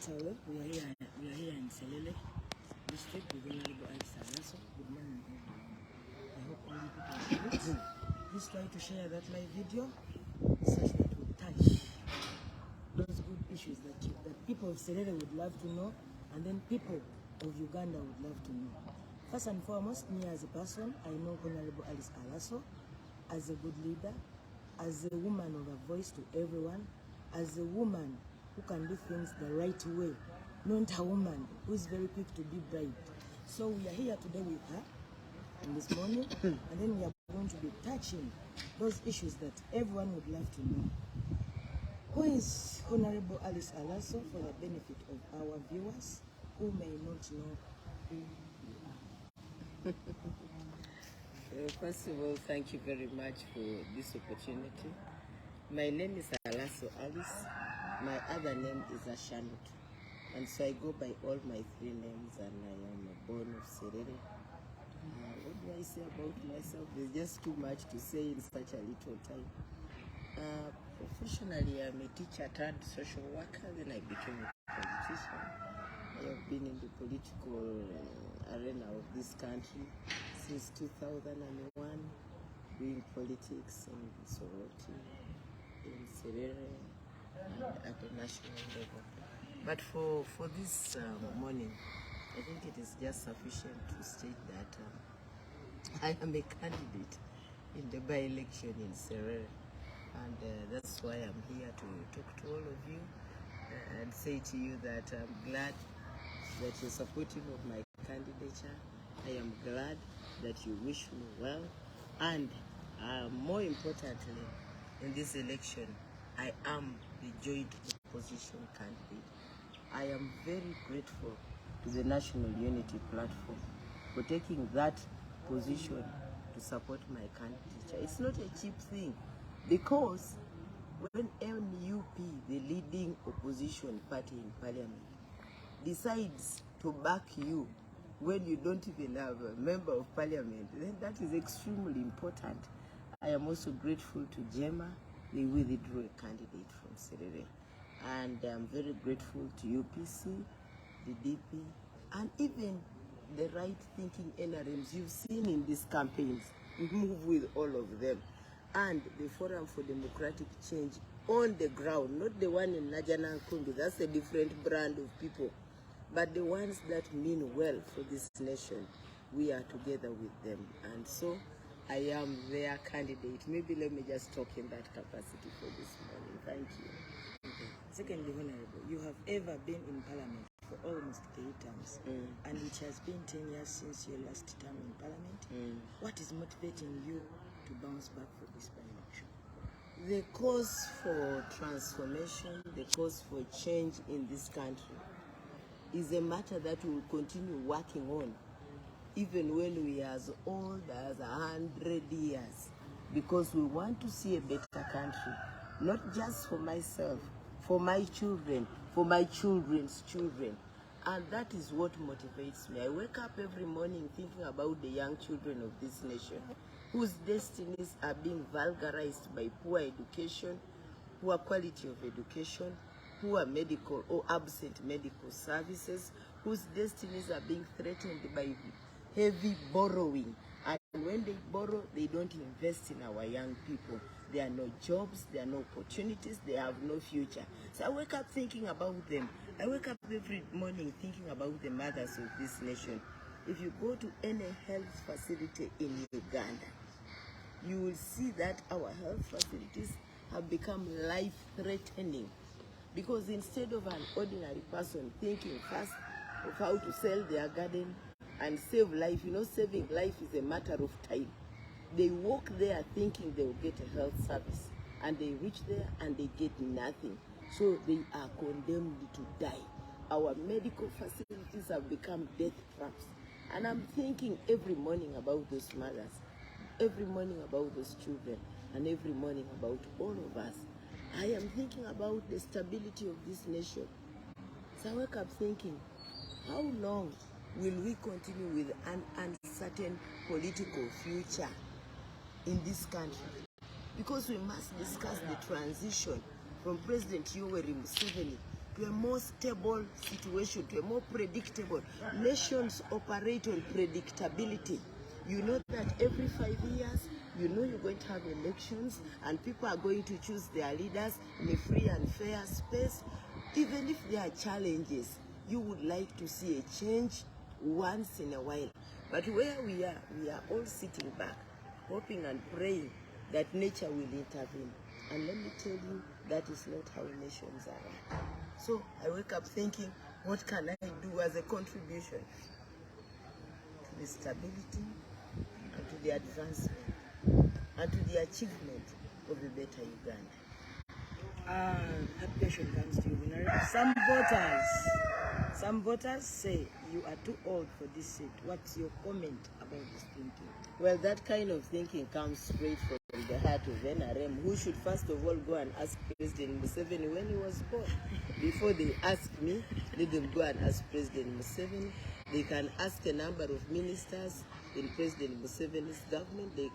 Taule. We are here in Serere district with Honorable Alaso. Good morning, everyone. I hope all you people are good. Please try to share that live video such that we touch those good issues that people of Serere would love to know, and then people of Uganda would love to know. First and foremost, me as a person, I know Honorable Alaso as a good leader, as a woman of a voice to everyone, as a woman who can do things the right way, not a woman who is very quick to be bribed. So we are here today with her in this morning, and then we are going to be touching those issues that everyone would love to know. Who is Honorable Alaso for the benefit of our viewers who may not know who you are? First of all, thank you very much for this opportunity. My name is Alaso Alice. My other name is Charlotte. And so I go by all my three names, and I am born of Serere. What do I say about myself? There's just too much to say in such a little time. Professionally, I'm a teacher turned social worker. Then I became a politician. I have been in the political arena of this country since 2001, doing politics in Soroti, in Serere, and at the national level. But for this morning, I think it is just sufficient to state that I am a candidate in the by-election in Serere, and that's why I'm here to talk to all of you and say to you that I'm glad that you're supportive of my candidature. I am glad that you wish me well, and more importantly, in this election, I am the joint opposition candidate. I am very grateful to the National Unity Platform for taking that position to support my candidature. It's not a cheap thing, because when NUP, the leading opposition party in parliament, decides to back you when you don't even have a member of parliament, then that is extremely important. I am also grateful to Gemma. They withdrew a candidate from Serere. And I'm very grateful to UPC, the DP, and even the right-thinking NRMs you've seen in these campaigns. We move with all of them. And the Forum for Democratic Change on the ground, not the one in Najana and Kumbi. That's a different brand of people. But the ones that mean well for this nation, we are together with them. And so I am their candidate. Maybe let me just talk in that capacity for this morning. Thank you. Okay. Secondly, Honorable, you have ever been in Parliament for almost 8 terms, and it has been 10 years since your last term in Parliament. What is motivating you to bounce back for this by-election? The cause for transformation, the cause for change in this country is a matter that we will continue working on, even when we are as old as 100 years, because we want to see a better country, not just for myself, for my children, for my children's children. And that is what motivates me. I wake up every morning thinking about the young children of this nation, whose destinies are being vulgarized by poor education, poor quality of education, poor medical or absent medical services, whose destinies are being threatened by heavy borrowing. And when they borrow, they don't invest in our young people. There are no jobs, there are no opportunities, they have no future. So I wake up thinking about them. I wake up every morning thinking about the mothers of this nation. If you go to any health facility in Uganda, you will see that our health facilities have become life-threatening. Because instead of an ordinary person thinking first of how to sell their garden and save life, you know, saving life is a matter of time. They walk there thinking they will get a health service, and they reach there and they get nothing. So they are condemned to die. Our medical facilities have become death traps. And I'm thinking every morning about those mothers, every morning about those children, and every morning about all of us. I am thinking about the stability of this nation. So I wake up thinking, how long will we continue with an uncertain political future in this country? Because we must discuss the transition from President Yoweri Museveni to a more stable situation, to a more predictable. Nations operate on predictability. You know that every 5 years, you know you're going to have elections and people are going to choose their leaders in a free and fair space. Even if there are challenges, you would like to see a change once in a while. But where we are all sitting back, hoping and praying that nature will intervene. And let me tell you, that is not how nations are run. So I wake up thinking, what can I do as a contribution to the stability and to the advancement and to the achievement of a better Uganda? That question comes to you, Winari. Some voters say you are too old for this seat. What's your comment about this thinking? Well, that kind of thinking comes straight from the heart of NRM, who should first of all go and ask President Museveni when he was born. Before they ask me, let them go and ask President Museveni. They can ask a number of ministers in President Museveni's government. They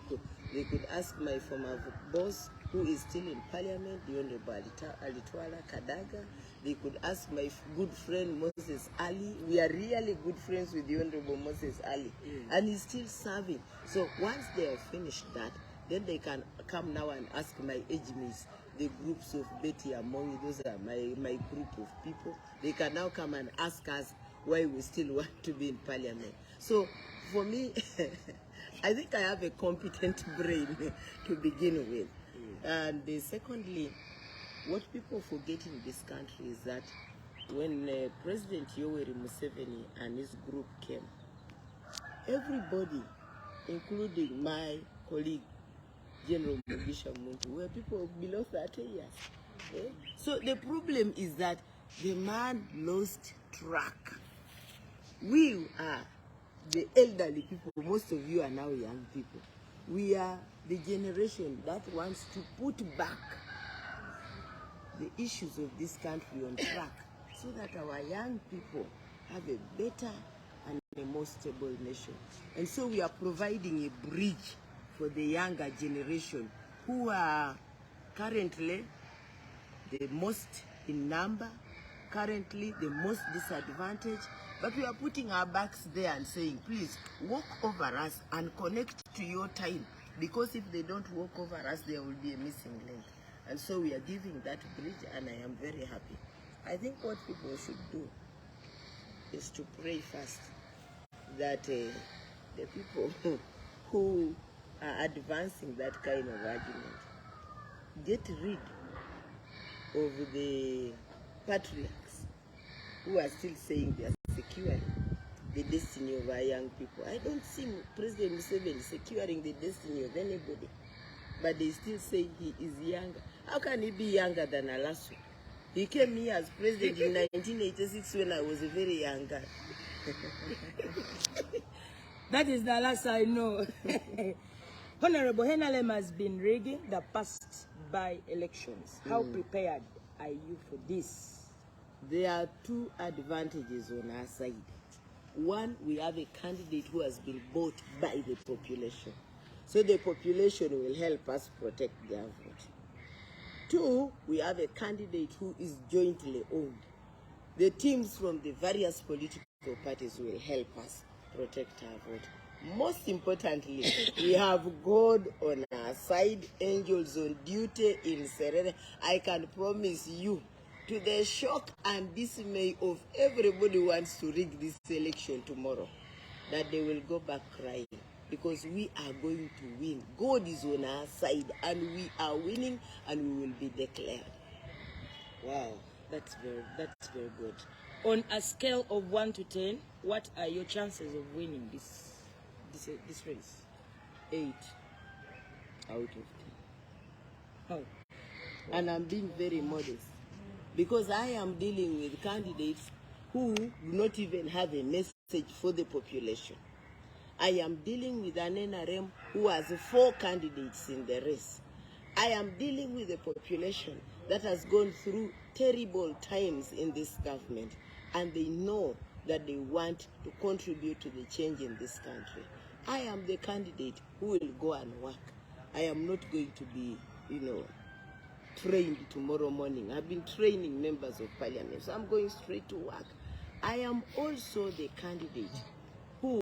could ask my former boss, who is still in parliament, the Honorable Alitwala Kadaga. They could ask my good friend Moses Ali. We are really good friends with the Honorable Moses Ali. And he's still serving. So once they have finished that, then they can come now and ask my age-mates, the groups of Betty Amongi, those are my group of people. They can now come and ask us why we still want to be in parliament. So for me, I think I have a competent brain to begin with. And secondly, what people forget in this country is that when President Yoweri Museveni and his group came, everybody, including my colleague, General Mugisha Muntu, were people below 30 years. Okay? So the problem is that the man lost track. We are the elderly people. Most of you are now young people. We are the generation that wants to put back the issues of this country on track so that our young people have a better and a more stable nation. And so we are providing a bridge for the younger generation who are currently the most in number, currently the most disadvantaged, but we are putting our backs there and saying, please walk over us and connect to your time, because if they don't walk over us, there will be a missing link. And so we are giving that bridge, and I am very happy. I think what people should do is to pray first that the people who are advancing that kind of argument get rid of the patriarchs who are still saying they are securing the destiny of our young people. I don't see President Museveni securing the destiny of anybody, but they still say he is younger. How can he be younger than Alaso? He came here as president in 1986 when I was a very young guy. That is the Alaso I know. Honorable Henalem has been rigging the past by-elections. How prepared are you for this? There are two advantages on our side. One, we have a candidate who has been bought by the population. So the population will help us protect their vote. Two, we have a candidate who is jointly owned. The teams from the various political parties will help us protect our vote. Most importantly, we have God on our side, angels on duty in Serere. I can promise you, to the shock and dismay of everybody who wants to rig this election tomorrow, that they will go back crying, because we are going to win. God is on our side, and we are winning, and we will be declared. Wow, that's very good. On a scale of 1 to 10, what are your chances of winning this race? 8 out of 10. Oh. And I'm being very modest, because I am dealing with candidates who do not even have a message for the population. I am dealing with an NRM who has 4 candidates in the race. I am dealing with a population that has gone through terrible times in this government, and they know that they want to contribute to the change in this country. I am the candidate who will go and work. I am not going to be, trained tomorrow morning. I've been training members of parliament, so I'm going straight to work. I am also the candidate who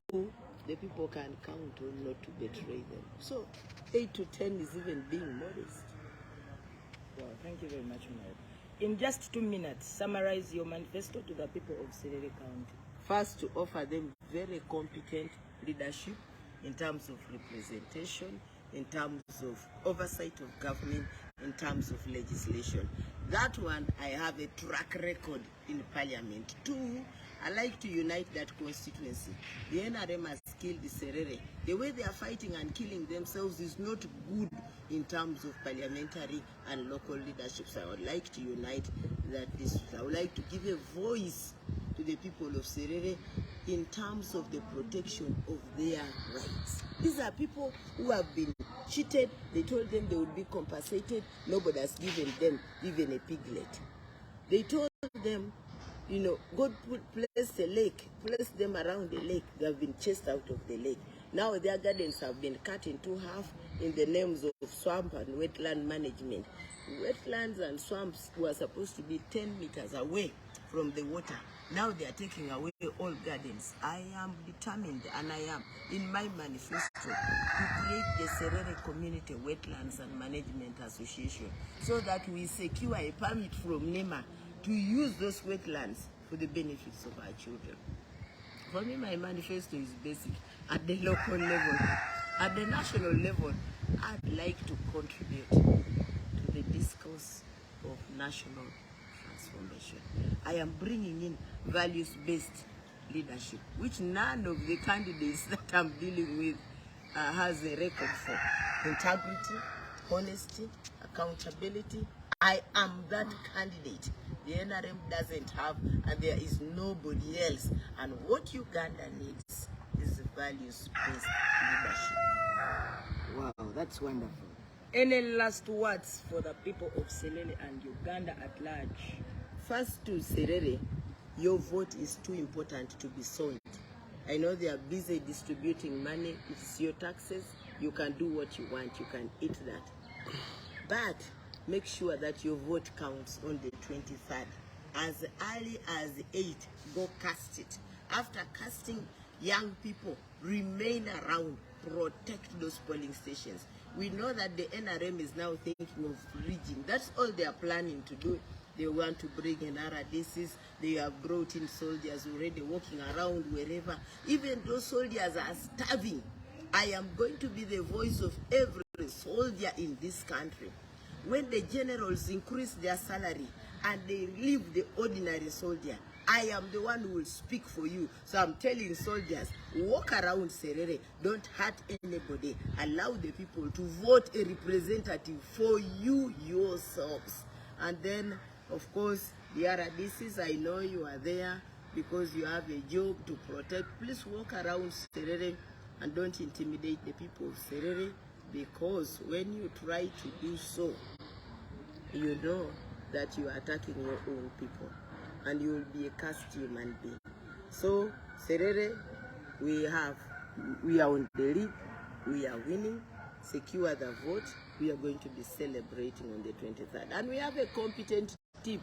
the people can count on not to betray them. So 8 to 10 is even being modest. Well, thank you very much, Honorable. In just 2 minutes, summarize your manifesto to the people of Serere County. First, to offer them very competent leadership in terms of representation, in terms of oversight of government, in terms of legislation. That one, I have a track record in parliament. 2, I like to unite that constituency. The NRM has killed the Serere. The way they are fighting and killing themselves is not good in terms of parliamentary and local leadership. So I would like to unite that this. I would like to give a voice to the people of Serere in terms of the protection of their rights. These are people who have been cheated. They told them they would be compensated. Nobody has given them even a piglet. They told them, you know, God place a lake, place them around the lake. They have been chased out of the lake. Now their gardens have been cut into half in the names of swamp and wetland management. Wetlands and swamps were supposed to be 10 meters away from the water. Now they are taking away all gardens. I am determined, and I am in my manifesto, to create the Serere Community Wetlands and Management Association so that we secure a permit from NEMA to use those wetlands for the benefits of our children. For me, my manifesto is basic at the local level. At the national level, I'd like to contribute to the discourse of national transformation. I am bringing in values-based leadership, which none of the candidates that I'm dealing with has a record for. Integrity, honesty, accountability. I am that candidate. The NRM doesn't have, and there is nobody else. And what Uganda needs is values-based leadership. Wow, that's wonderful. Any last words for the people of Serere and Uganda at large? First, to Serere, your vote is too important to be sold. I know they are busy distributing money. It's your taxes. You can do what you want. You can eat that. But make sure that your vote counts on the 23rd. As early as 8, go cast it. After casting, young people, remain around, protect those polling stations. We know that the NRM is now thinking of rigging. That's all they are planning to do. They want to bring in RDCs. They have brought in soldiers already walking around wherever. Even those soldiers are starving. I am going to be the voice of every soldier in this country. When the generals increase their salary and they leave the ordinary soldier, I am the one who will speak for you. So I'm telling soldiers, walk around Serere, don't hurt anybody. Allow the people to vote a representative for you yourselves. And then, of course, the RDCs, I know you are there because you have a job to protect. Please walk around Serere and don't intimidate the people of Serere, because when you try to do so, you know that you are attacking your own people and you will be a cursed human being. So, Serere, we are on the lead, we are winning, secure the vote, we are going to be celebrating on the 23rd. And we have a competent team.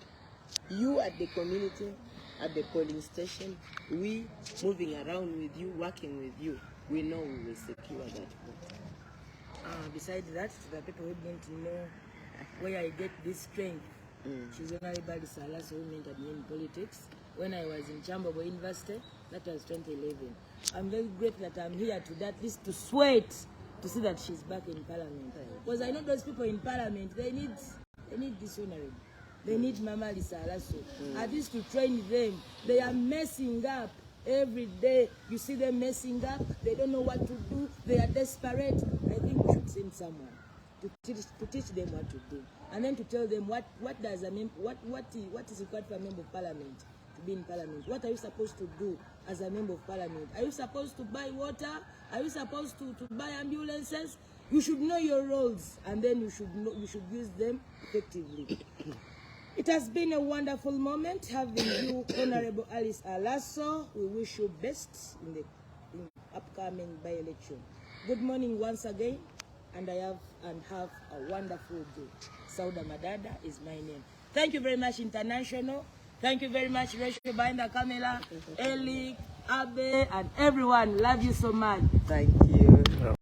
You at the community, at the polling station, we moving around with you, working with you, we know we will secure that vote. Besides that, the people who don't know where I get this strength, she's Honorable Alaso, who mentored me in politics. When I was in Chambobo University, that was 2011. I'm very grateful that I'm here to at least to sweat to see that she's back in Parliament. Because I know those people in Parliament, they need this honorable. They need Mama Lisa Alaso. At least to train them. They are messing up every day. You see them messing up. They don't know what to do. They are desperate. I think we should send someone to teach them what to do, and then to tell them what is required for a member of Parliament to be in Parliament. What are you supposed to do as a member of Parliament? Are you supposed to buy water? Are you supposed to buy ambulances? You should know your roles, and then you should use them effectively. It has been a wonderful moment having you, Honorable Alice Alaso. We wish you best in the upcoming by-election. Good morning once again. and have a wonderful day. Sauda Madada is my name. Thank you very much, International. Thank you very much, Rachel behind the camera, Eli, Abe, and everyone. Love you so much. Thank you.